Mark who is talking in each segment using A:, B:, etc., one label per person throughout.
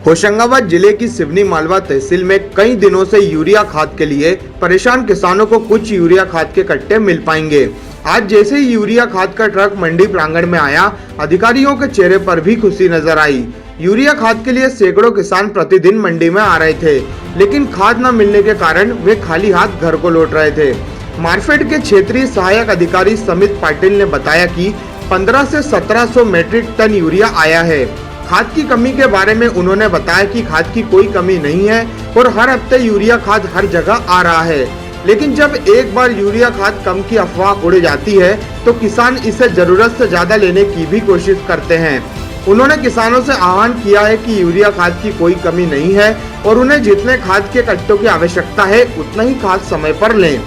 A: होशंगाबाद जिले की सिवनी मालवा तहसील में कई दिनों से यूरिया खाद के लिए परेशान किसानों को कुछ यूरिया खाद के कट्टे मिल पाएंगे। आज जैसे ही यूरिया खाद का ट्रक मंडी प्रांगण में आया, अधिकारियों के चेहरे पर भी खुशी नजर आई। यूरिया खाद के लिए सैकड़ों किसान प्रतिदिन मंडी में आ रहे थे, लेकिन खाद न मिलने के कारण वे खाली हाथ घर को लौट रहे थे। मार्केट के क्षेत्रीय सहायक अधिकारी समित पाटिल ने बताया कि 15 से 1700 मीट्रिक टन यूरिया आया है। खाद की कमी के बारे में उन्होंने बताया कि खाद की कोई कमी नहीं है और हर हफ्ते यूरिया खाद हर जगह आ रहा है, लेकिन जब एक बार यूरिया खाद कम की अफवाह उड़ जाती है तो किसान इसे जरूरत से ज्यादा लेने की भी कोशिश करते हैं। उन्होंने किसानों से आह्वान किया है कि यूरिया खाद की कोई कमी नहीं है और उन्हें जितने खाद के कट्टों की आवश्यकता है उतना ही खाद समय पर लें।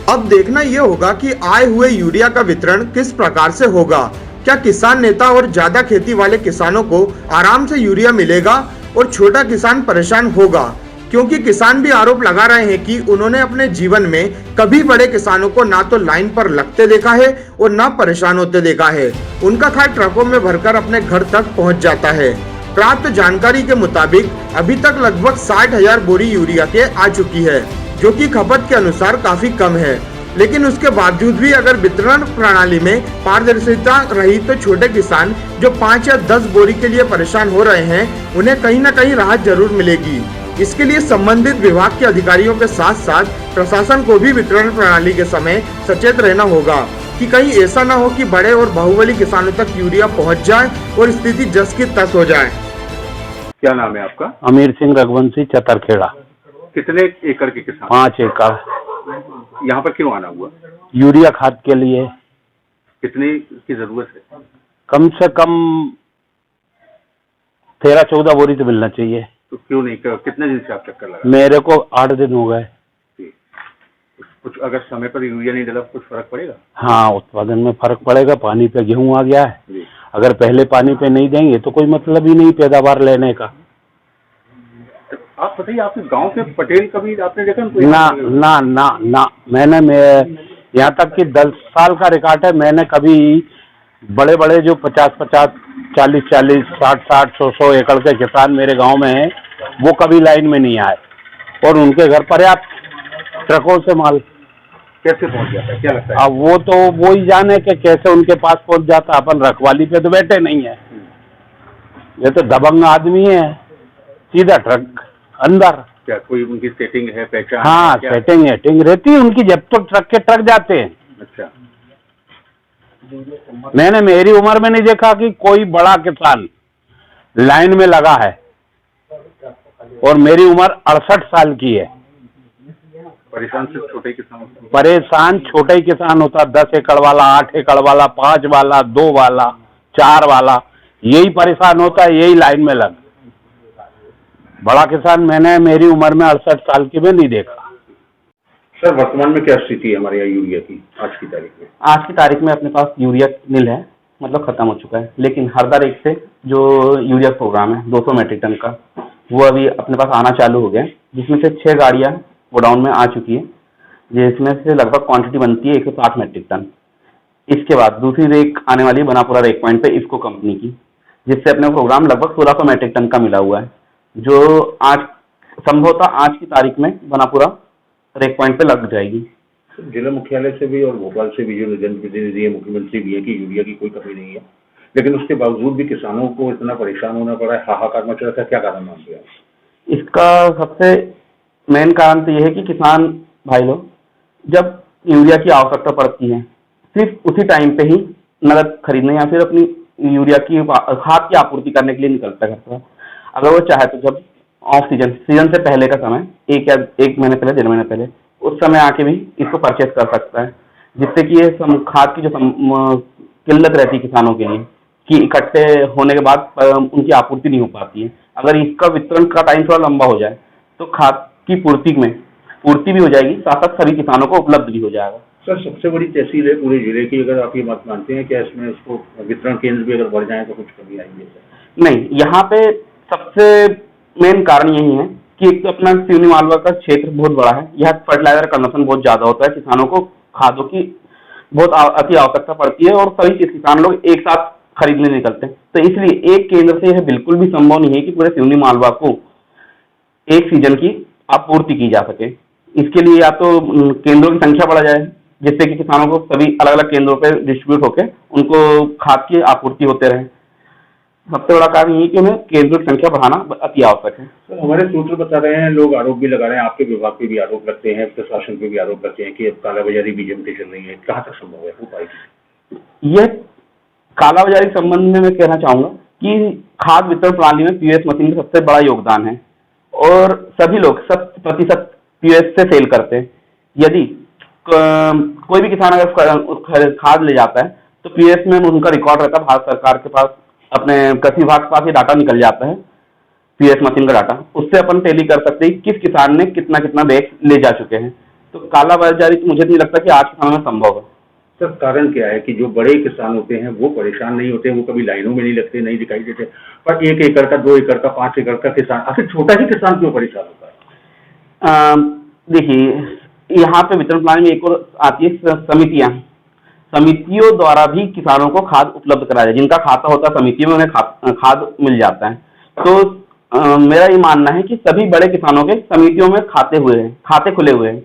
A: अब देखना ये होगा कि आए हुए यूरिया का वितरण किस प्रकार से होगा। क्या किसान नेता और ज्यादा खेती वाले किसानों को आराम से यूरिया मिलेगा और छोटा किसान परेशान होगा? क्योंकि किसान भी आरोप लगा रहे हैं कि उन्होंने अपने जीवन में कभी बड़े किसानों को ना तो लाइन पर लगते देखा है और ना परेशान होते देखा है। उनका खाद ट्रकों में भरकर अपने घर तक पहुंच जाता है। प्राप्त जानकारी के मुताबिक अभी तक लगभग 60,000 बोरी यूरिया के आ चुकी है, जो कि खपत के अनुसार काफी कम है। लेकिन उसके बावजूद भी अगर वितरण प्रणाली में पारदर्शिता रही तो छोटे किसान जो 5 या 10 बोरी के लिए परेशान हो रहे हैं, उन्हें कहीं न कहीं राहत जरूर मिलेगी। इसके लिए संबंधित विभाग के अधिकारियों के साथ साथ प्रशासन को भी वितरण प्रणाली के समय सचेत रहना होगा कि कहीं ऐसा न हो कि बड़े और बाहुबली किसानों तक यूरिया पहुंच जाए और स्थिति जस की तस हो जाए।
B: क्या नाम है आपका?
C: अमीर सिंह रघुवंशी, चतरखेड़ा।
B: कितने एकड़ के किसान?
C: 5 एकड़।
B: यहाँ पर क्यों आना हुआ?
C: यूरिया खाद के लिए।
B: कितने की जरूरत है?
C: कम से कम 13-14 बोरी तो मिलना चाहिए।
B: तो क्यों नहीं, कितने दिन से आप चक्कर लगा?
C: मेरे को 8 दिन हो गए।
B: कुछ अगर समय पर यूरिया नहीं डाला कुछ फर्क पड़ेगा?
C: हाँ, उत्पादन में फर्क पड़ेगा। पानी पे गेहूं आ गया है, अगर पहले पानी पे नहीं देंगे तो कोई मतलब ही नहीं पैदावार लेने का।
B: तो आप बताइए, आपके गांव के पटेल कभी आपने देखा?
C: ना मैंने यहाँ तक कि 10 साल का रिकॉर्ड है। मैंने कभी बड़े बड़े जो 50-50, 40-40, 60-60, 100-100 एकड़ के किसान मेरे गांव में हैं, वो कभी लाइन में नहीं आए और उनके घर पर्याप्त ट्रकों से माल
B: कैसे पहुंच जाता है, क्या लगता है?
C: अब वो तो वो ही जाने कि कैसे उनके पास पहुंच जाता। अपन रखवाली पे तो बैठे नहीं है, ये तो दबंग आदमी है, सीधा ट्रक अंदर।
B: क्या कोई उनकी सेटिंग है, पहचान?
C: हाँ, सेटिंग रहती है उनकी, जब तो ट्रक के ट्रक जाते हैं।
B: अच्छा,
C: मैंने मेरी उम्र में नहीं देखा कि कोई बड़ा किसान लाइन में लगा है, और मेरी उम्र 68 साल की है।
B: परेशान सिर्फ छोटे किसान?
C: परेशान छोटा ही किसान होता, 10 एकड़ वाला, 8 एकड़ वाला, 5 वाला, 2 वाला, 4 वाला, यही परेशान होता है, यही लाइन में लग। बड़ा किसान मैंने मेरी उम्र में 68 साल की में नहीं देखा।
B: सर, वर्तमान में क्या स्थिति है हमारे यहाँ यूरिया की आज की तारीख में?
D: आज की तारीख में अपने पास यूरिया नील है, मतलब खत्म हो चुका है। लेकिन हरदा रेक से जो यूरिया प्रोग्राम है 200 मीट्रिक टन का, वो अभी अपने पास आना चालू हो गया है, जिसमें से 6 गाड़ियां गोडाउन में आ चुकी है, जिसमें से लगभग क्वांटिटी बनती है 160 मीट्रिक टन। इसके बाद दूसरी रेक आने वाली है बनापुरा रेक पॉइंट पे, इसको कंपनी की, जिससे अपने प्रोग्राम लगभग 1600 मीट्रिक टन का मिला हुआ है, जो आज संभवतः आज की तारीख में बनापुरा रेक पॉइंट पे लग जाएगी।
B: जिला मुख्यालय से भी और भोपाल से भी जो जनप्रतिनिधि है, मुख्यमंत्री भी है कि यूरिया की कोई कमी नहीं है, लेकिन उसके बावजूद भी किसानों को इतना परेशान होना पड़ा है, हाहाकार मच रहा था। क्या कारण मानते हैं?
D: इसका सबसे मेन कारण तो यह है कि किसान भाई लोग जब यूरिया की आवश्यकता पड़ती है, सिर्फ उसी टाइम पे ही नकद खरीदने या फिर अपनी यूरिया की खाद की आपूर्ति करने के लिए निकलता है। अगर वो चाहे तो जब ऑफ सीजन से पहले का समय, एक महीने पहले, 1.5 महीने पहले, उस समय आके भी इसको परचेज कर सकता है, जिससे कि ये खाद की जो किल्लत रहती है किसानों के लिए कि इकट्ठे होने के बाद उनकी आपूर्ति नहीं हो पाती है। अगर इसका वितरण का टाइम थोड़ा लंबा हो जाए तो खाद की पूर्ति भी हो जाएगी, साथ साथ सभी किसानों को उपलब्ध भी हो जाएगा।
B: सर, सबसे बड़ी तहसील है पूरे जिले की, अगर आप ये बात मानते हैं क्या इसमें उसको वितरण केंद्र भी अगर बढ़ जाए तो कुछ कमी आएगी?
D: नहीं, यहाँ पे सबसे मेन कारण यही है कि एक तो अपना सिवनी मालवा का क्षेत्र बहुत बड़ा है, यहाँ फर्टिलाइजर कंजम्पशन बहुत ज्यादा होता है, किसानों को खादों की बहुत अति आवश्यकता पड़ती है और सभी किसान लोग एक साथ खरीदने निकलते हैं। तो इसलिए एक केंद्र से यह बिल्कुल भी संभव नहीं है कि पूरे सिवनी मालवा को एक सीजन की आपूर्ति की जा सके। इसके लिए या तो केंद्रों की संख्या बढ़ा जाए, जिससे कि किसानों को सभी अलग अलग केंद्रों पर डिस्ट्रीब्यूट होकर उनको खाद की आपूर्ति होते रहे। सबसे बड़ा कारण ये है कि हमें केंद्रों की संख्या बढ़ाना अति आवश्यक है।
B: तो हमारे सूत्र बता रहे हैं, लोग आरोप भी लगा रहे हैं, आपके विभाग पे भी आरोप लगते हैं, प्रशासन पे भी आरोप लगते हैं कि अब कालाबाजारी भी जमते चल रही है। कहाँ तक संभव है उपाय?
D: यह कालाबाजारी के संबंध में मैं कहना चाहूंगा कि खाद वितरण प्रणाली में पीओएस मशीन का सबसे बड़ा योगदान है और सभी लोग 100% पीओएस से सेल करते हैं। यदि कोई भी किसान अगर खाद ले जाता है तो पीओएस में उनका रिकॉर्ड रहता है, भारत सरकार के पास, अपने कृषि विभाग के पास ये डाटा निकल जाता है, पीओएस मशीन का डाटा। उससे अपन टैली कर सकते हैं किस किसान ने कितना कितना बैग ले जा चुके हैं। तो कालाबाजारी तो मुझे नहीं लगता कि आज के समय में संभव है।
B: सर, कारण क्या है कि जो बड़े किसान होते हैं वो परेशान नहीं होते, वो कभी लाइनों में नहीं लगते, नहीं दिखाई देते, पर 1 एकड़ का, 2 एकड़ का, 5 एकड़ का किसान, आखिर छोटा ही किसान क्यों परेशान होता है?
D: देखिए, यहाँ पे वितरण प्रणाली में एक और आती है समितियां। समितियों द्वारा भी किसानों को खाद उपलब्ध कराया जाए। जिनका खाता होता है समिति में, उन्हें खाद मिल जाता है। तो मेरा ये मानना है कि सभी बड़े किसानों के समितियों में खाते खुले हुए हैं,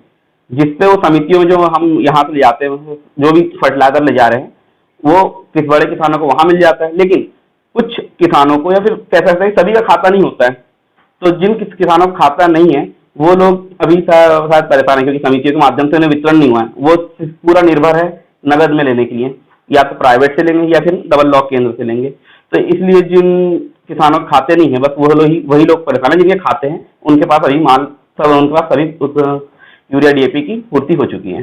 D: जिसपे वो समितियों में जो हम यहाँ से ले जाते हैं, जो भी फर्टिलाइजर ले जा रहे हैं, वो किस बड़े किसानों को वहां मिल जाता है। लेकिन कुछ किसानों को, या फिर कह सकते हैं सभी का खाता नहीं होता है, तो जिन किसानों का खाता नहीं है वो लोग अभी शायद परेशान है, क्योंकि समितियों के माध्यम से उन्हें वितरण नहीं हुआ है। वो पूरा निर्भर है नगद में लेने के लिए, या तो प्राइवेट से लेंगे या फिर डबल लॉक केंद्र से लेंगे। तो इसलिए जिन किसानों के खाते नहीं है, बस वही लोग परेशान है। जिनके खाते हैं उनके पास अभी माल सब, उनके पास सभी यूरिया डीएपी की पूर्ति हो चुकी है।